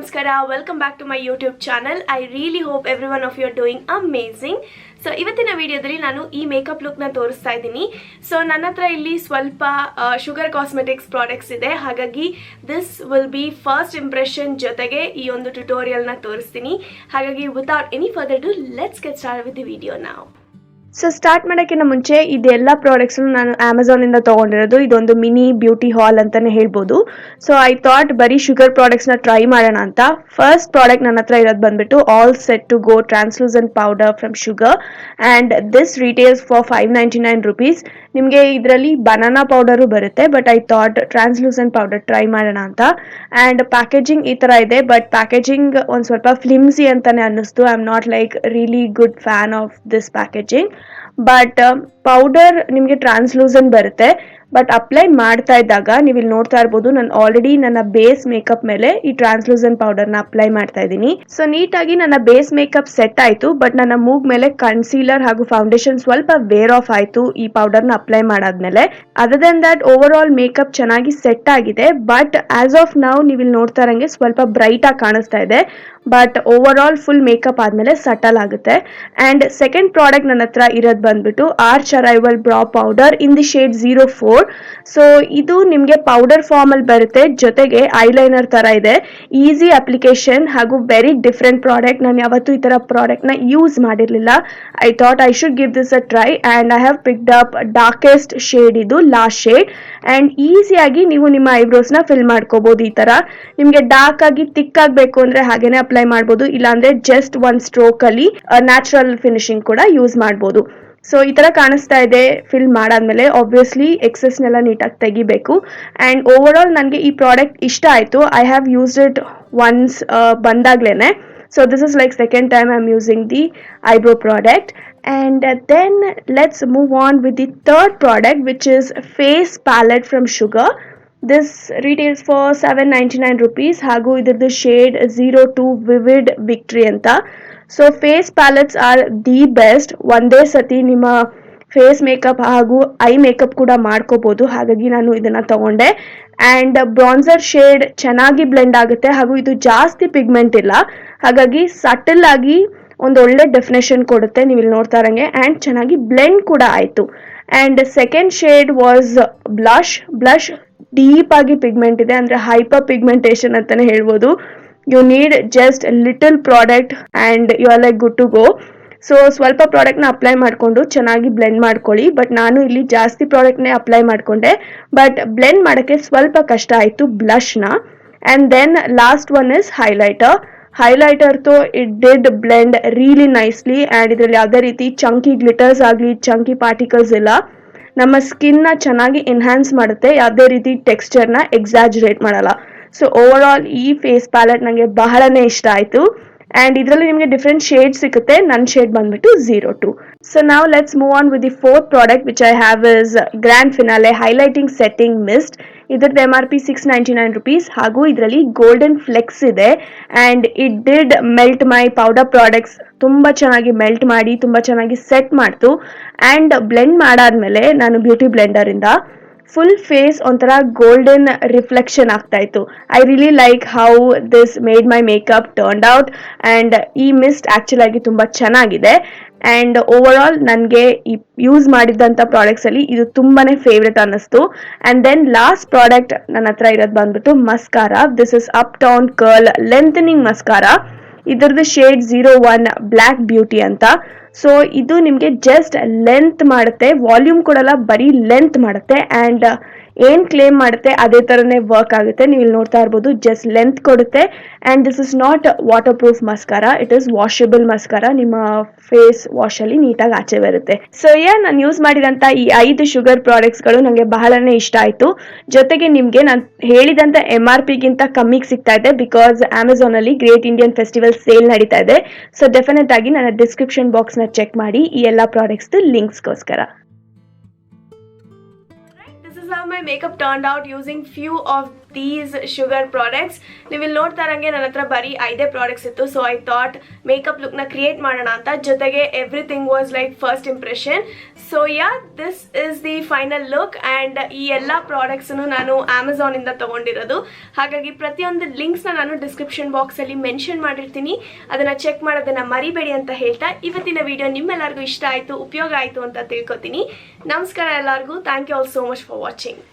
Namaskara, welcome back to my YouTube channel. I really hope every one of you are doing amazing. So ಇವತ್ತಿನ ವಿಡಿಯೋದಲ್ಲಿ ನಾನು ಈ makeup ಲುಕ್ನ ತೋರಿಸ್ತಾ ಇದ್ದೀನಿ. So ನನ್ನ ಹತ್ರ ಇಲ್ಲಿ ಸ್ವಲ್ಪ ಶುಗರ್ ಕಾಸ್ಮೆಟಿಕ್ಸ್ ಪ್ರಾಡಕ್ಟ್ಸ್ ಇದೆ, ಹಾಗಾಗಿ this will be first impression ಜೊತೆಗೆ ಈ ಒಂದು ಟ್ಯುಟೋರಿಯಲ್ನ ತೋರಿಸ್ತೀನಿ. ಹಾಗಾಗಿ without any further do let's get start with the video ನಾವ್. ಸೊ ಸ್ಟಾರ್ಟ್ ಮಾಡೋಕ್ಕಿಂತ ಮುಂಚೆ ಇದೆಲ್ಲ ಪ್ರಾಡಕ್ಟ್ಸ್ನು ನಾನು ಅಮೆಝಾನಿಂದ ತೊಗೊಂಡಿರೋದು. ಇದೊಂದು ಮಿನಿ ಬ್ಯೂಟಿ ಹಾಲ್ ಅಂತಲೇ ಹೇಳ್ಬೋದು. ಸೊ ಐ ಥಾಟ್ ಬರೀ ಶುಗರ್ ಪ್ರಾಡಕ್ಟ್ಸ್ನ ಟ್ರೈ ಮಾಡೋಣ ಅಂತ. ಫಸ್ಟ್ ಪ್ರಾಡಕ್ಟ್ ನನ್ನ ಹತ್ರ ಇರೋದು ಬಂದುಬಿಟ್ಟು all set to go translucent powder from Sugar and this retails for 599 rupees. ನಿಮಗೆ ಇದರಲ್ಲಿ ಬನಾನಾ ಪೌಡರು ಬರುತ್ತೆ, but I thought translucent powder try ಮಾಡೋಣ ಅಂತ. ಆ್ಯಂಡ್ ಪ್ಯಾಕೇಜಿಂಗ್ ಈ ಥರ ಇದೆ, ಬಟ್ ಪ್ಯಾಕೇಜಿಂಗ್ ಒಂದು ಸ್ವಲ್ಪ ಫ್ಲಿಮ್ಸಿ ಅಂತಲೇ ಅನ್ನಿಸ್ತು. I am not like really good fan of this packaging. But powder ನಿಮಗೆ ಟ್ರಾನ್ಸ್ಲೂಸೆಂಟ್ ಬರುತ್ತೆ, ಬಟ್ ಅಪ್ಲೈ ಮಾಡ್ತಾ ಇದ್ದಾಗ ನೀವು ಇಲ್ಲಿ ನೋಡ್ತಾ ಇರ್ಬೋದು, ನಾನು ಆಲ್ರೆಡಿ ನನ್ನ ಬೇಸ್ ಮೇಕಪ್ ಮೇಲೆ ಈ ಟ್ರಾನ್ಸ್ಲೂಸೆಂಟ್ ಪೌಡರ್ನ ಅಪ್ಲೈ ಮಾಡ್ತಾ ಇದ್ದೀನಿ. ಸೊ ನೀಟಾಗಿ ನನ್ನ ಬೇಸ್ ಮೇಕಪ್ ಸೆಟ್ ಆಯಿತು, ಬಟ್ ನನ್ನ ಮೂಗ್ ಮೇಲೆ ಕನ್ಸೀಲರ್ ಹಾಗೂ ಫೌಂಡೇಶನ್ ಸ್ವಲ್ಪ ವೇರ್ ಆಫ್ ಆಯಿತು ಈ ಪೌಡರ್ನ ಅಪ್ಲೈ ಮಾಡಾದ್ಮೇಲೆ. Other than that overall makeup ಚೆನ್ನಾಗಿ ಸೆಟ್ ಆಗಿದೆ, ಬಟ್ ಆಸ್ ಆಫ್ ನೌ ನೀವು ಇಲ್ಲಿ ನೋಡ್ತಾ ಇರಂಗೆ ಸ್ವಲ್ಪ ಬ್ರೈಟ್ ಆಗಿ ಕಾಣಿಸ್ತಾ ಇದೆ, but overall full makeup ಆದಮೇಲೆ ಸಟಲ್ ಆಗುತ್ತೆ. ಆ್ಯಂಡ್ ಸೆಕೆಂಡ್ ಪ್ರಾಡಕ್ಟ್ ನನ್ನ ಹತ್ರ ಇರೋದು ಬಂದ್ಬಿಟ್ಟು arch arrival brow powder in the shade 04. So ಇದು ನಿಮಗೆ ಪೌಡರ್ ಫಾರ್ಮಲ್ಲಿ ಬರುತ್ತೆ, ಜೊತೆಗೆ ಐಲೈನರ್ ಥರ ಇದೆ. ಈಸಿ ಅಪ್ಲಿಕೇಶನ್ ಹಾಗೂ ವೆರಿ ಡಿಫ್ರೆಂಟ್ ಪ್ರಾಡಕ್ಟ್. ನಾನು ಯಾವತ್ತೂ ಈ ಥರ ಪ್ರಾಡಕ್ಟ್ನ ಯೂಸ್ ಮಾಡಿರಲಿಲ್ಲ. I thought I should give this a try and I have picked up darkest shade, ಇದು ಲಾಸ್ಟ್ ಶೇಡ್. ಆ್ಯಂಡ್ ಈಸಿಯಾಗಿ ನೀವು ನಿಮ್ಮ ಐಬ್ರೋಸ್ನ ಫಿಲ್ ಮಾಡ್ಕೋಬೋದು. ಈ ಥರ ನಿಮಗೆ ಡಾರ್ಕ್ ಆಗಿ ಥಿಕ್ ಆಗಬೇಕು ಅಂದರೆ ಹಾಗೇನೆ ಅಪ್ಲೈ ಮಾಡ್ಬೋದು, ಇಲ್ಲಾಂದರೆ ಜಸ್ಟ್ ಒಂದು ಸ್ಟ್ರೋಕಲ್ಲಿ ನ್ಯಾಚುರಲ್ ಫಿನಿಶಿಂಗ್ ಕೂಡ ಯೂಸ್ ಮಾಡ್ಬೋದು. ಸೊ ಈ ಥರ ಕಾಣಿಸ್ತಾ ಇದೆ ಫಿಲ್ ಮಾಡಾದ್ಮೇಲೆ. ಆಬ್ವಿಯಸ್ಲಿ ಎಕ್ಸೆಸ್ನೆಲ್ಲ ನೀಟಾಗಿ ತೆಗಿಬೇಕು. ಆ್ಯಂಡ್ ಓವರ್ ಆಲ್ ನನಗೆ ಈ ಪ್ರಾಡಕ್ಟ್ ಇಷ್ಟ ಆಯಿತು. I have used it once ಬಂದಾಗ್ಲೇ. So this is like second time I am using the eyebrow product. And then let's move on with the third product, which is face palette from Sugar. This retails for 799 rupees ಹಾಗೂ ಇದ್ರದ್ದು shade 02 vivid victory ಅಂತ. So face palettes are the best. ಒಂದೇ ಸತಿ ನಿಮ್ಮ face makeup ಹಾಗೂ eye makeup ಕೂಡ ಮಾಡ್ಕೋಬೋದು, ಹಾಗಾಗಿ ನಾನು ಇದನ್ನು ತಗೊಂಡೆ. ಆ್ಯಂಡ್ ಬ್ರಾನ್ಸರ್ ಶೇಡ್ ಚೆನ್ನಾಗಿ ಬ್ಲೆಂಡ್ ಆಗುತ್ತೆ ಹಾಗೂ ಇದು ಜಾಸ್ತಿ ಪಿಗ್ಮೆಂಟ್ ಇಲ್ಲ, ಹಾಗಾಗಿ ಸಟಲ್ ಆಗಿ ಒಂದು ಒಳ್ಳೆ ಡೆಫಿನೇಷನ್ ಕೊಡುತ್ತೆ ನೀವು ಇಲ್ಲಿ ನೋಡ್ತಾ ಇರಂಗೆ. ಆ್ಯಂಡ್ ಚೆನ್ನಾಗಿ ಬ್ಲೆಂಡ್ ಕೂಡ ಆಯಿತು. And second shade was blush deep ಆಗಿ ಪಿಗ್ಮೆಂಟ್ ಇದೆ, ಅಂದರೆ ಹೈಪರ್ ಪಿಗ್ಮೆಂಟೇಷನ್ ಅಂತಲೇ ಹೇಳ್ಬೋದು. You need just little product and you are like good to go. So ಸ್ವಲ್ಪ ಪ್ರಾಡಕ್ಟ್ನ ಅಪ್ಲೈ ಮಾಡಿಕೊಂಡು ಚೆನ್ನಾಗಿ ಬ್ಲೆಂಡ್ ಮಾಡ್ಕೊಳ್ಳಿ. ಬಟ್ ನಾನು ಇಲ್ಲಿ ಜಾಸ್ತಿ ಪ್ರಾಡಕ್ಟ್ನೇ ಅಪ್ಲೈ ಮಾಡಿಕೊಂಡೆ, ಬಟ್ ಬ್ಲೆಂಡ್ ಮಾಡೋಕ್ಕೆ ಸ್ವಲ್ಪ ಕಷ್ಟ ಆಯಿತು ಬ್ಲಷ್ನ. And then last one is highlighter though it did blend really nicely. And ಇದರಲ್ಲಿ ಯಾವುದೇ ರೀತಿ ಚಂಕಿ ಗ್ಲಿಟರ್ಸ್ ಆಗಲಿ ಚಂಕಿ ಪಾರ್ಟಿಕಲ್ಸ್ ಇಲ್ಲ. ನಮ್ಮ ಸ್ಕಿನ್ನ ಚೆನ್ನಾಗಿ ಎನ್ಹ್ಯಾನ್ಸ್ ಮಾಡುತ್ತೆ, ಯಾವುದೇ ರೀತಿ ಟೆಕ್ಸ್ಚರ್ನ ಎಕ್ಸಾಜರೇಟ್ ಮಾಡಲ್ಲ. ಸೊ ಓವರ್ ಆಲ್ ಈ ಫೇಸ್ ಪ್ಯಾಲೆಟ್ ನನಗೆ ಬಹಳನೇ ಇಷ್ಟ ಆಯಿತು. ಆ್ಯಂಡ್ ಇದರಲ್ಲಿ ನಿಮಗೆ ಡಿಫ್ರೆಂಟ್ ಶೇಡ್ ಸಿಗುತ್ತೆ. ನನ್ನ ಶೇಡ್ ಬಂದ್ಬಿಟ್ಟು 02. ಸೊ ನಾವು let's move on with the fourth product which I have is grand finale highlighting setting mist. ಇದ್ರದ್ದು MRP 699 ರುಪೀಸ್ ಹಾಗೂ ಇದರಲ್ಲಿ ಗೋಲ್ಡನ್ ಫ್ಲೆಕ್ಸ್ ಇದೆ. And it did melt my powder products. ತುಂಬ ಚೆನ್ನಾಗಿ ಮೆಲ್ಟ್ ಮಾಡಿ ತುಂಬ ಚೆನ್ನಾಗಿ ಸೆಟ್ ಮಾಡ್ತು. ಆ್ಯಂಡ್ ಬ್ಲೆಂಡ್ ಮಾಡಾದ್ಮೇಲೆ ನಾನು ಬ್ಯೂಟಿ ಬ್ಲೆಂಡರಿಂದ ಫುಲ್ ಫೇಸ್ ಒಂಥರ ಗೋಲ್ಡನ್ ರಿಫ್ಲೆಕ್ಷನ್ ಆಗ್ತಾ ಇತ್ತು. I really like how this made my makeup turned out. And ಈ ಮಿಸ್ಟ್ ಆ್ಯಕ್ಚುಲ್ ಆಗಿ ತುಂಬ ಚೆನ್ನಾಗಿದೆ. ಆ್ಯಂಡ್ ಓವರ್ ಆಲ್ ನನಗೆ ಈ ಯೂಸ್ ಮಾಡಿದ್ದಂಥ ಪ್ರಾಡಕ್ಟ್ಸಲ್ಲಿ ಇದು ತುಂಬಾ ಫೇವ್ರೆಟ್ ಅನ್ನಿಸ್ತು. ಆ್ಯಂಡ್ ದೆನ್ ಲಾಸ್ಟ್ ಪ್ರಾಡಕ್ಟ್ ನನ್ನ ಹತ್ರ ಇರೋದು ಬಂದ್ಬಿಟ್ಟು mascara. This is up town curl lengthening mascara. ಇದ್ರದ್ದು ಶೇಡ್ 01 ಬ್ಲ್ಯಾಕ್ ಬ್ಯೂಟಿ ಅಂತ. ಸೊ ಇದು ನಿಮಗೆ ಜಸ್ಟ್ ಲೆಂತ್ ಮಾಡುತ್ತೆ, ವಾಲ್ಯೂಮ್ ಕೊಡಲ್ಲ, ಬರೀ ಲೆಂತ್ ಮಾಡುತ್ತೆ. ಆ್ಯಂಡ್ ಏನು ಕ್ಲೇಮ್ ಮಾಡುತ್ತೆ ಅದೇ ಥರನೇ ವರ್ಕ್ ಆಗುತ್ತೆ. ನೀವು ಇಲ್ಲಿ ನೋಡ್ತಾ ಇರ್ಬೋದು, ಜಸ್ಟ್ ಲೆಂತ್ ಕೊಡುತ್ತೆ. And this is not waterproof mascara, it is washable mascara. ನಿಮ್ಮ ಫೇಸ್ ವಾಶಲ್ಲಿ ನೀಟಾಗಿ ಆಚೆ ಬರುತ್ತೆ. ಸೊ ನಾನು ಯೂಸ್ ಮಾಡಿದಂಥ ಈ 5 ಶುಗರ್ ಪ್ರಾಡಕ್ಟ್ಸ್ಗಳು ನನಗೆ ಬಹಳನೇ ಇಷ್ಟ ಆಯಿತು. ಜೊತೆಗೆ ನಿಮಗೆ ನಾನು ಹೇಳಿದಂಥ MRPಗಿಂತ ಕಮ್ಮಿಗೆ ಸಿಗ್ತಾ ಇದೆ, ಬಿಕಾಸ್ ಅಮೆಝಾನಲ್ಲಿ ಗ್ರೇಟ್ ಇಂಡಿಯನ್ ಫೆಸ್ಟಿವಲ್ ಸೇಲ್ ನಡೀತಾ ಇದೆ. ಸೊ ಡೆಫಿನೆಟ್ ಆಗಿ ನನ್ನ ಡಿಸ್ಕ್ರಿಪ್ಷನ್ ಬಾಕ್ಸ್ನ ಚೆಕ್ ಮಾಡಿ ಈ ಎಲ್ಲ ಪ್ರಾಡಕ್ಟ್ಸ್ದು ಲಿಂಕ್ಸ್ಗೋಸ್ಕರ. This is how my makeup turned out using few of these sugar products. ನೀವು ಇಲ್ಲಿ ನೋಡ್ತಾ ಇರಂಗೆ ನನ್ನ ಹತ್ರ ಬರೀ 5 ಪ್ರಾಡಕ್ಟ್ಸ್ ಇತ್ತು. ಸೊ ಐ ಥಾಟ್ ಮೇಕಪ್ ಲುಕ್ನ ಕ್ರಿಯೇಟ್ ಮಾಡೋಣ ಅಂತ. ಜೊತೆಗೆ everything was like first impression. So yeah, this is the final look. And ಈ ಎಲ್ಲ ಪ್ರಾಡಕ್ಟ್ಸನ್ನು ನಾನು ಅಮೆಝಾನಿಂದ ತೊಗೊಂಡಿರೋದು. ಹಾಗಾಗಿ ಪ್ರತಿಯೊಂದು ಲಿಂಕ್ಸ್ನ ನಾನು ಡಿಸ್ಕ್ರಿಪ್ಷನ್ ಬಾಕ್ಸಲ್ಲಿ ಮೆನ್ಷನ್ ಮಾಡಿರ್ತೀನಿ. ಅದನ್ನು ಚೆಕ್ ಮಾಡೋದನ್ನು ಮರಿಬೇಡಿ ಅಂತ ಹೇಳ್ತಾ ಇವತ್ತಿನ ವಿಡಿಯೋ ನಿಮ್ಮೆಲ್ಲರಿಗೂ ಇಷ್ಟ ಆಯಿತು, ಉಪಯೋಗ ಆಯಿತು ಅಂತ ತಿಳ್ಕೊತೀನಿ. ನಮಸ್ಕಾರ ಎಲ್ಲರಿಗೂ. Thank you all so much for watching.